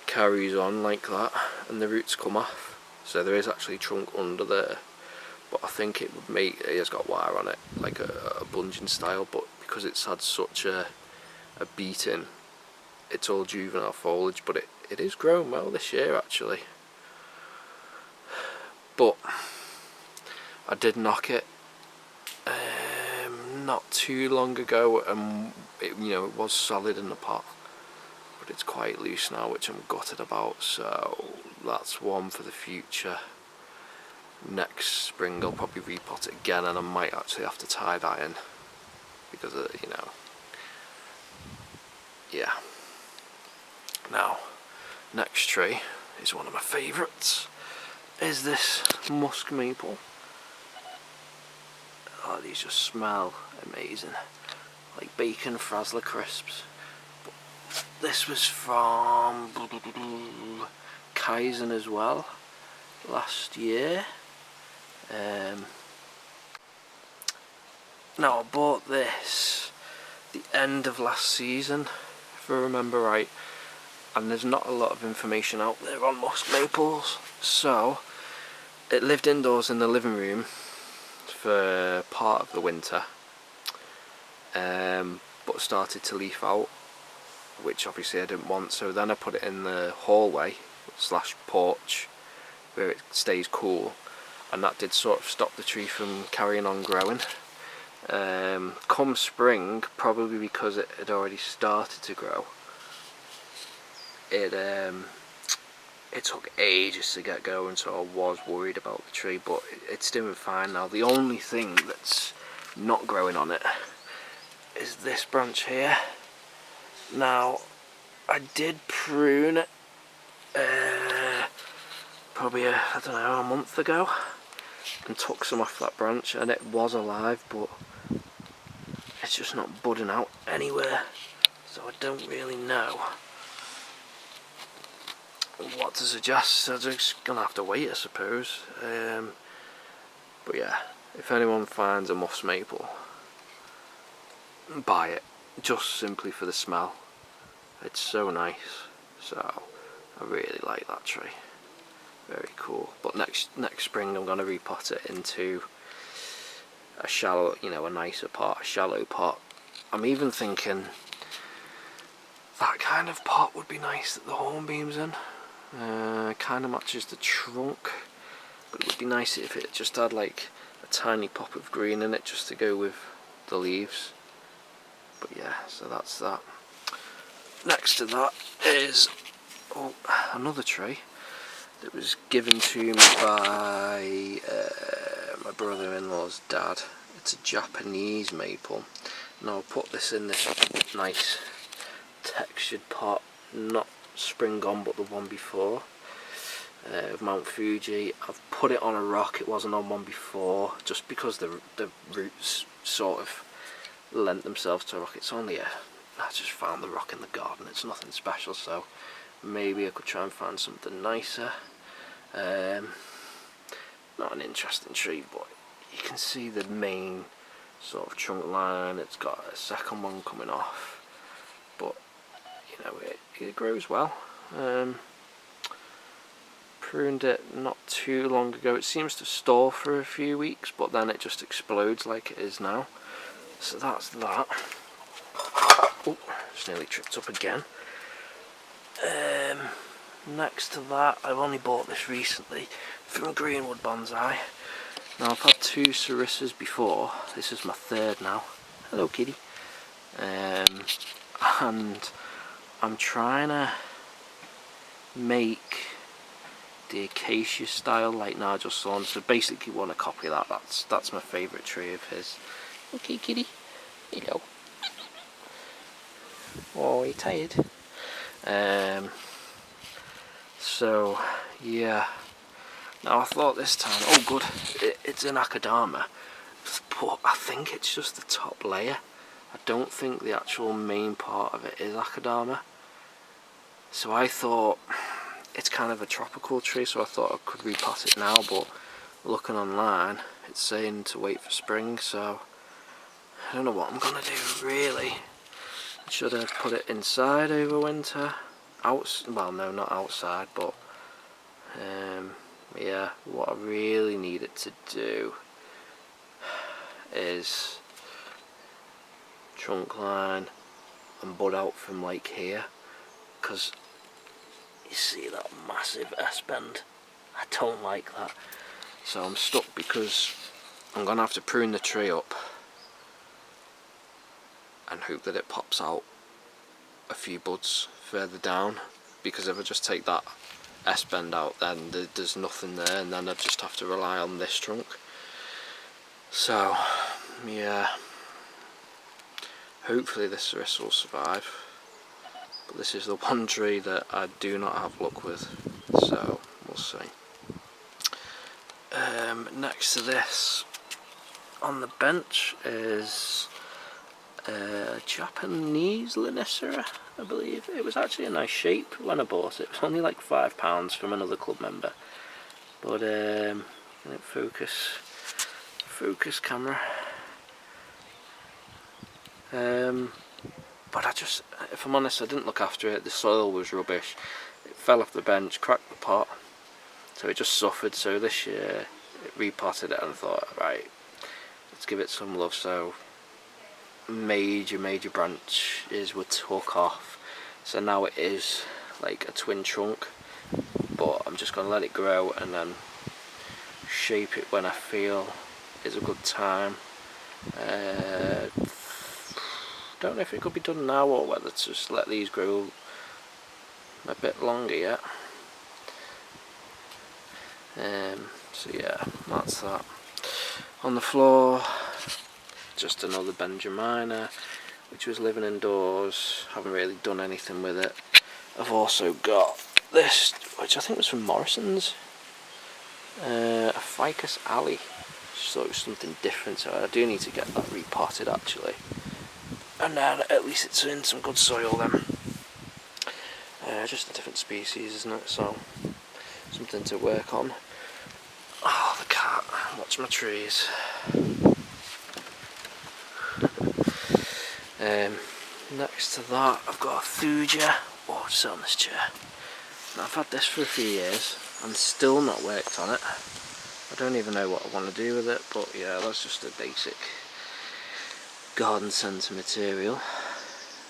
carries on like that, and the roots come off, so there is actually trunk under there, but I think it would make, it has got wire on it, like a bunging style, but because it's had such a beating, it's all juvenile foliage, but it is grown well this year actually. But I did knock it not too long ago, and it was solid in the pot, but it's quite loose now, which I'm gutted about. So that's one for the future. Next spring I'll probably repot it again, and I might actually have to tie that in because of, yeah. Now, next tree is one of my favourites, is this musk maple. Oh, these just smell amazing, like bacon Frazzler crisps. But this was from Kaizen as well, last year. Now I bought this the end of last season, if I remember right, and there's not a lot of information out there on musk maples, so it lived indoors in the living room for part of the winter, but started to leaf out, which obviously I didn't want, so then I put it in the hallway / porch where it stays cool, and that did sort of stop the tree from carrying on growing. Come spring, probably because it had already started to grow, it took ages to get going, so I was worried about the tree, but it's doing fine now. The only thing that's not growing on it is this branch here. Now, I did prune it probably I don't know, a month ago, and took some off that branch, and it was alive, but it's just not budding out anywhere, so I don't really know what to suggest. So I'm just gonna have to wait, I suppose. But yeah, if anyone finds a musk maple, buy it, just simply for the smell. It's so nice. So I really like that tree. Very cool. But next spring I'm gonna repot it into a shallow, a nicer pot, a shallow pot. I'm even thinking that kind of pot would be nice that the hornbeams in. Kind of matches the trunk, but it would be nice if it just had like a tiny pop of green in it just to go with the leaves. But yeah, so that's that. Next to that is another tree that was given to me by my brother-in-law's dad. It's a Japanese maple. Now I'll put this in this nice textured pot, not spring on but the one before, of Mount Fuji. I've put it on a rock, it wasn't on one before, just because the roots sort of lent themselves to a rock. It's only I just found the rock in the garden, it's nothing special, so maybe I could try and find something nicer. Not an interesting tree, but you can see the main sort of trunk line. It's got a second one coming off, but it grows well. Pruned it not too long ago. It seems to stall for a few weeks, but then it just explodes like it is now. So that's that. Oh, just nearly tripped up again. Next to that, I've only bought this recently from Greenwood Bonsai. Now I've had 2 sarissas before, this is my 3rd now. Hello kitty. And I'm trying to make the acacia style like Nigel's son, so basically want to copy that. That's my favourite tree of his. Okay kitty, hello. Oh, are you tired? So yeah, now I thought this time, oh good, it's an akadama, but I think it's just the top layer. I don't think the actual main part of it is akadama. So I thought, it's kind of a tropical tree, so I thought I could repot it now, but looking online, it's saying to wait for spring, so I don't know what I'm gonna do really. Should I put it inside over winter? Well, no, not outside, but yeah, what I really need it to do is trunk line and bud out from like here, because you see that massive S-bend? I don't like that. So I'm stuck because I'm going to have to prune the tree up and hope that it pops out a few buds further down, because if I just take that S-bend out, then there's nothing there, and then I just have to rely on this trunk. So yeah, hopefully this sarissa will survive, but this is the one tree that I do not have luck with, so we'll see. Next to this on the bench is Japanese Linicera, I believe. It was actually a nice shape when I bought it. It was only like £5 from another club member. But can it focus camera? But if I'm honest, I didn't look after it. The soil was rubbish. It fell off the bench, cracked the pot, so it just suffered. So this year, it repotted it and thought, right, let's give it some love. So major branches were took off, so now it is like a twin trunk, but I'm just going to let it grow and then shape it when I feel is a good time. Don't know if it could be done now or whether to just let these grow a bit longer yet. So yeah, that's that. On the floor, just another Benjamina, which was living indoors. Haven't really done anything with it. I've also got this, which I think was from Morrison's, a ficus alley. Just thought it was something different, so I do need to get that repotted actually. And then at least it's in some good soil then. Just a different species, isn't it? So something to work on. Oh, the cat! Watch my trees. Next to that, I've got a thuja. Oh, just sit on this chair. Now, I've had this for a few years and still not worked on it. I don't even know what I want to do with it, but yeah, that's just a basic garden centre material.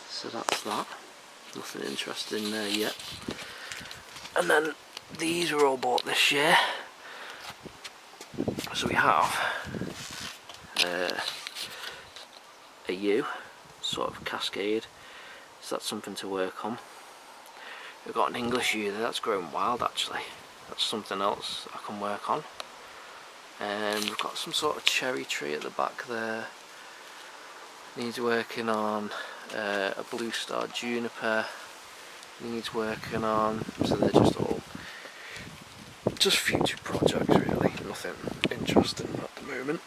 So that's that. Nothing interesting there yet. And then these were all bought this year. So we have a yew, sort of cascade. So that's something to work on. We've got an English yew there that's growing wild actually. That's something else I can work on. We've got some sort of cherry tree at the back there. Needs working on. A blue star juniper needs working on. So they're just all just future projects really. Nothing interesting at the moment.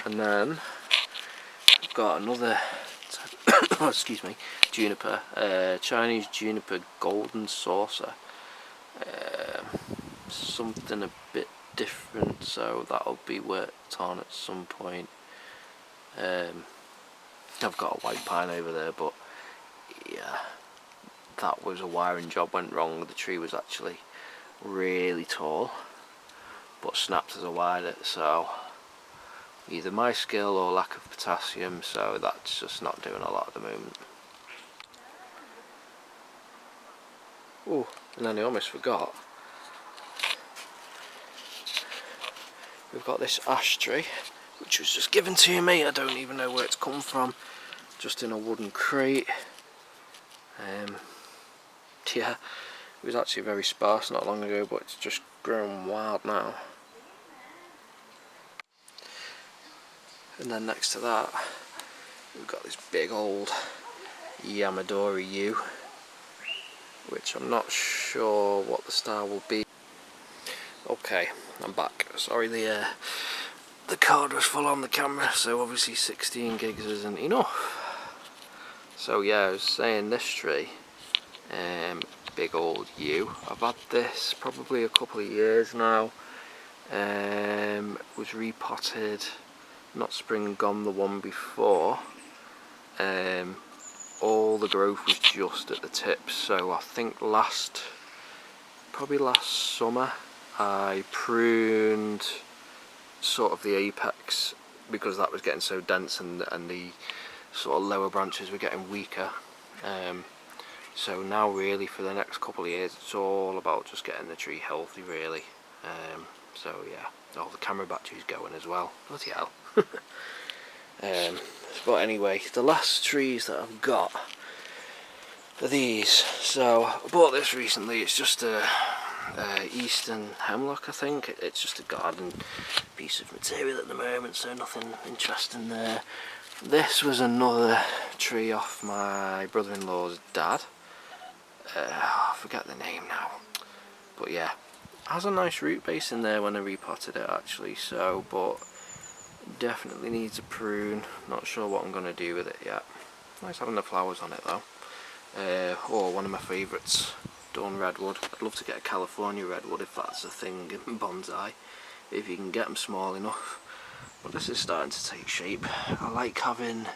And then I've got another oh, excuse me, juniper, Chinese juniper golden saucer. Something a bit different, so that'll be worked on at some point. I've got a white pine over there, but yeah, that was a wiring job went wrong. The tree was actually really tall, but snapped as I wired it, so either my skill or lack of potassium, so that's just not doing a lot at the moment. Oh, and then I almost forgot. We've got this ash tree, which was just given to me. I don't even know where it's come from. Just in a wooden crate. Yeah, it was actually very sparse not long ago, but it's just grown wild now. And then next to that, we've got this big old Yamadori yew, which I'm not sure what the style will be. Okay, I'm back. Sorry, the card was full on the camera, so obviously 16 gigs isn't enough. So yeah, I was saying this tree, big old yew. I've had this probably a couple of years now. Was repotted, not spring gone the one before. All the growth was just at the tips, so I think probably last summer I pruned sort of the apex because that was getting so dense and the sort of lower branches were getting weaker. So now really for the next couple of years it's all about just getting the tree healthy really. So yeah, all the camera batteries going as well. Bloody hell. But anyway, the last trees that I've got are these. So I bought this recently. It's just a eastern hemlock, I think. It's just a garden piece of material at the moment, so nothing interesting there. This was another tree off my brother-in-law's dad. I forget the name now, but yeah, has a nice root base in there when I repotted it actually. So, but definitely needs a prune. Not sure what I'm going to do with it yet. Nice having the flowers on it though. Or one of my favourites, Dawn Redwood. I'd love to get a California Redwood if that's a thing in bonsai, if you can get them small enough. But this is starting to take shape. I like having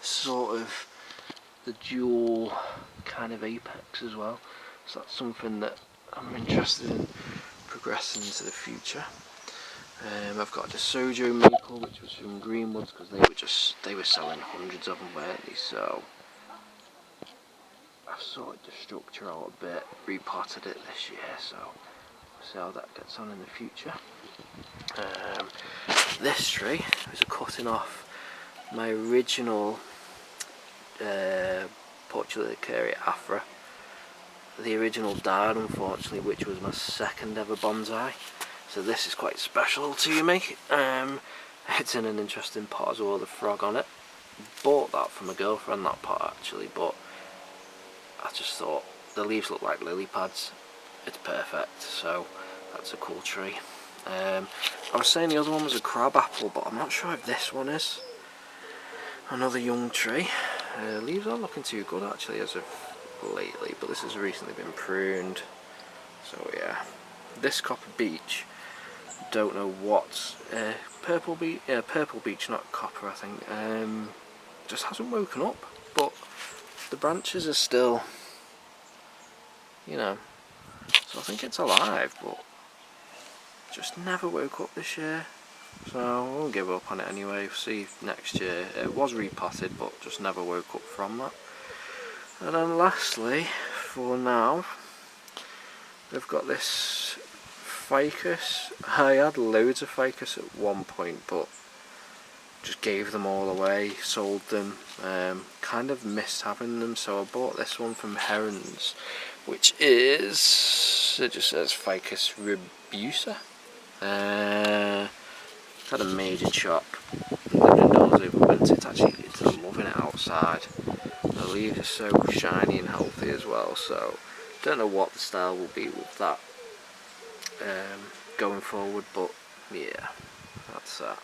sort of the dual kind of apex as well. So that's something that I'm interested in progressing into the future. I've got the Sojo maple, which was from Greenwoods, because they were selling hundreds of them, weren't they? So I've sorted the structure out a bit, repotted it this year, so we'll see how that gets on in the future. This tree is a cutting off my original Portulacaria afra. The original died unfortunately, which was my second ever bonsai. So this is quite special to me. It's in an interesting pot as well, the frog on it. Bought that from a girlfriend, that pot actually, but I just thought the leaves look like lily pads. It's perfect, so that's a cool tree. I was saying the other one was a crab apple, but I'm not sure if this one is. Another young tree. Leaves aren't looking too good actually as of lately, but this has recently been pruned. So yeah, this copper beech, don't know what purple beech, not copper I think, just hasn't woken up, but the branches are still, you know, so I think it's alive, but just never woke up this year. So I won't give up on it anyway. We'll see next year. It was repotted, but just never woke up from that. And then lastly, for now, we've got this ficus. I had loads of ficus at one point, but just gave them all away, sold them. Kind of missed having them, so I bought this one from Herons, which is, it just says Ficus rubusa. Had a major chop. Lived indoors over winter. It's loving it outside. The leaves are so shiny and healthy as well. So don't know what the style will be with that going forward, but yeah, that's that.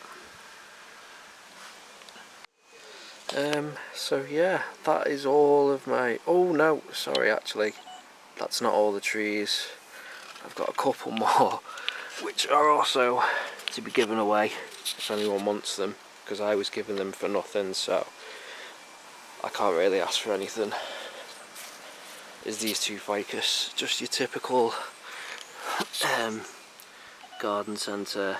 So yeah, that is all of my. Oh no, sorry, actually, that's not all the trees. I've got a couple more, which are also to be given away if anyone wants them, because I was giving them for nothing, so I can't really ask for anything. Is these two ficus, just your typical garden centre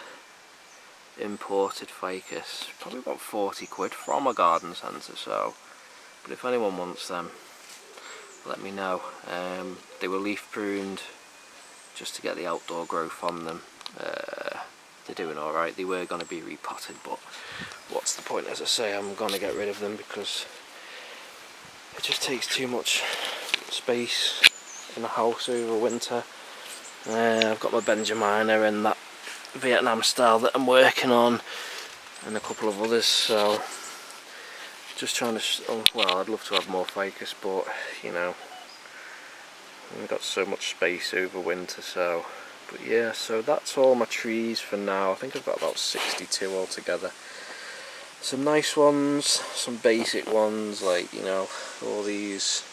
imported ficus, probably about 40 quid from a garden centre, so, but if anyone wants them, let me know. They were leaf pruned just to get the outdoor growth on them. They're doing alright. They were going to be repotted, but what's the point? As I say, I'm going to get rid of them because it just takes too much space in the house over winter. I've got my Benjamina and that Vietnam style that I'm working on, and a couple of others, so just trying to, well, I'd love to have more ficus, but you know, we've got so much space over winter, so, but yeah, so that's all my trees for now. I think I've got about 62 altogether. Some nice ones, some basic ones, like, you know, all these,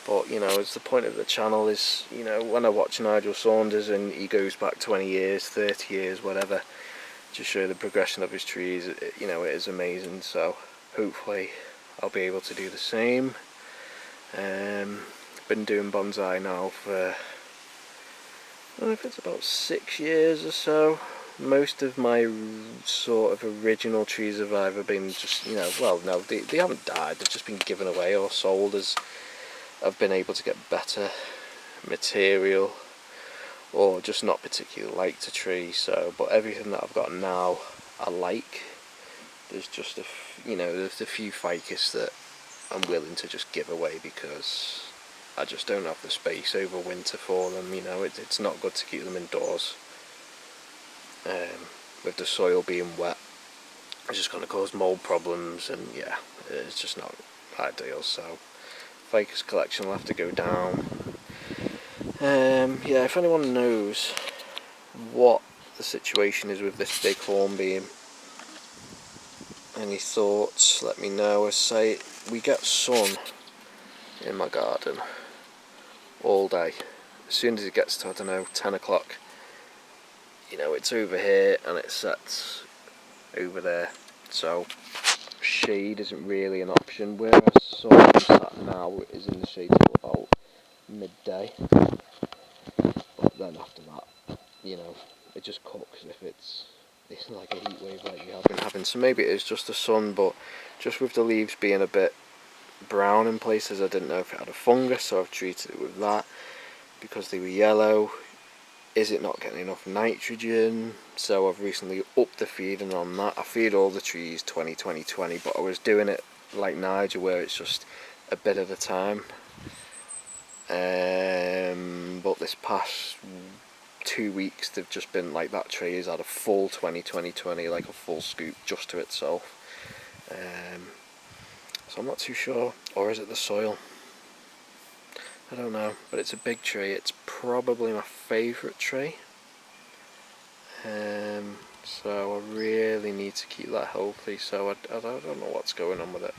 but you know, it's the point of the channel is, you know, when I watch Nigel Saunders and he goes back 20 years, 30 years, whatever, to show the progression of his trees, you know, it is amazing, so hopefully I'll be able to do the same. Been doing bonsai now for, I don't know if it's about 6 years or so. Most of my sort of original trees have either been just, you know, well, no, they haven't died, they've just been given away or sold as I've been able to get better material, or just not particularly liked a tree. So, but everything that I've got now I like. There's just you know, there's a few ficus that I'm willing to just give away because I just don't have the space over winter for them. You know, it's not good to keep them indoors. With the soil being wet, it's just going to cause mold problems, and yeah, it's just not ideal. So ficus collection will have to go down. Yeah, if anyone knows what the situation is with this big hornbeam, any thoughts, let me know. I say we get sun in my garden all day. As soon as it gets to, I don't know, 10 o'clock, you know, it's over here and it sets over there, so shade isn't really an option. Where I saw I'm sat now is in the shade till about midday, but then after that, you know, it just cooks if it's like a heat wave like we have been having. So maybe it is just the sun, but just with the leaves being a bit brown in places, I didn't know if it had a fungus, so I've treated it with that. Because they were yellow, is it not getting enough nitrogen? So I've recently upped the feeding on that. I feed all the trees 20-20-20, but I was doing it like Nigel, where it's just a bit at a time. But this past 2 weeks they've just been like, that tree has had a full 20-20-20, like a full scoop just to itself. So I'm not too sure, or is it the soil? I don't know, but it's a big tree. It's probably my favourite tree. So I really need to keep that healthy, so I don't know what's going on with it.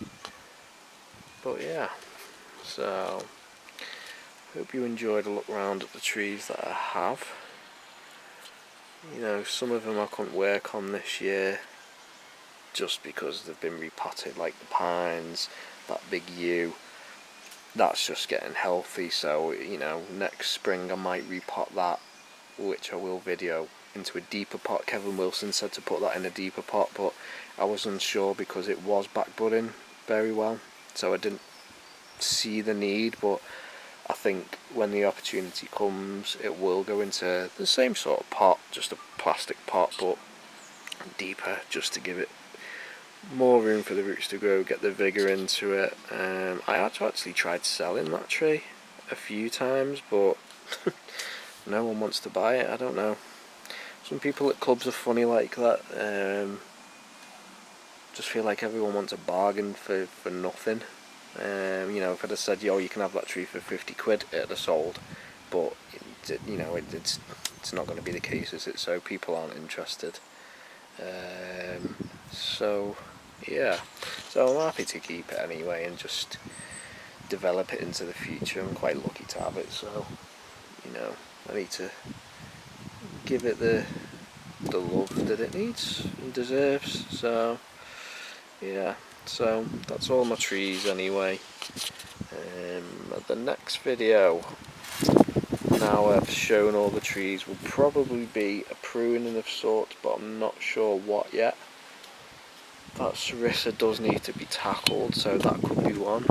But yeah, so hope you enjoyed a look round at the trees that I have. You know, some of them I couldn't work on this year just because they've been repotted, like the pines, that big yew. That's just getting healthy, so you know, next spring I might repot that, which I will video into a deeper pot. Kevin Wilson said to put that in a deeper pot, but I was unsure because it was back budding very well, so I didn't see the need. But I think when the opportunity comes, it will go into the same sort of pot, just a plastic pot, but deeper, just to give it more room for the roots to grow, get the vigour into it. I actually tried selling that tree a few times, but no one wants to buy it. I don't know. Some people at clubs are funny like that. Just feel like everyone wants a bargain for nothing. You know, if I'd have said, yo, you can have that tree for 50 quid, it'd have sold. But you know, it's not going to be the case, is it? So people aren't interested. So yeah, so I'm happy to keep it anyway and just develop it into the future. I'm quite lucky to have it, so you know, I need to give it the love that it needs and deserves. So yeah, so that's all my trees anyway. The next video, now I've shown all the trees, will probably be a pruning of sorts, but I'm not sure what yet. That Sarissa does need to be tackled, so that could be one.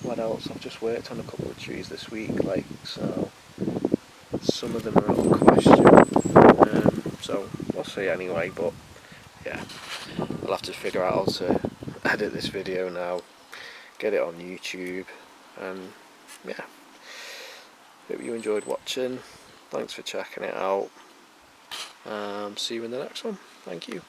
What else? I've just worked on a couple of trees this week, like, so some of them are out of question. So we'll see anyway, but yeah, I'll have to figure out how to edit this video now, get it on YouTube, and yeah, hope you enjoyed watching. Thanks for checking it out. See you in the next one. Thank you.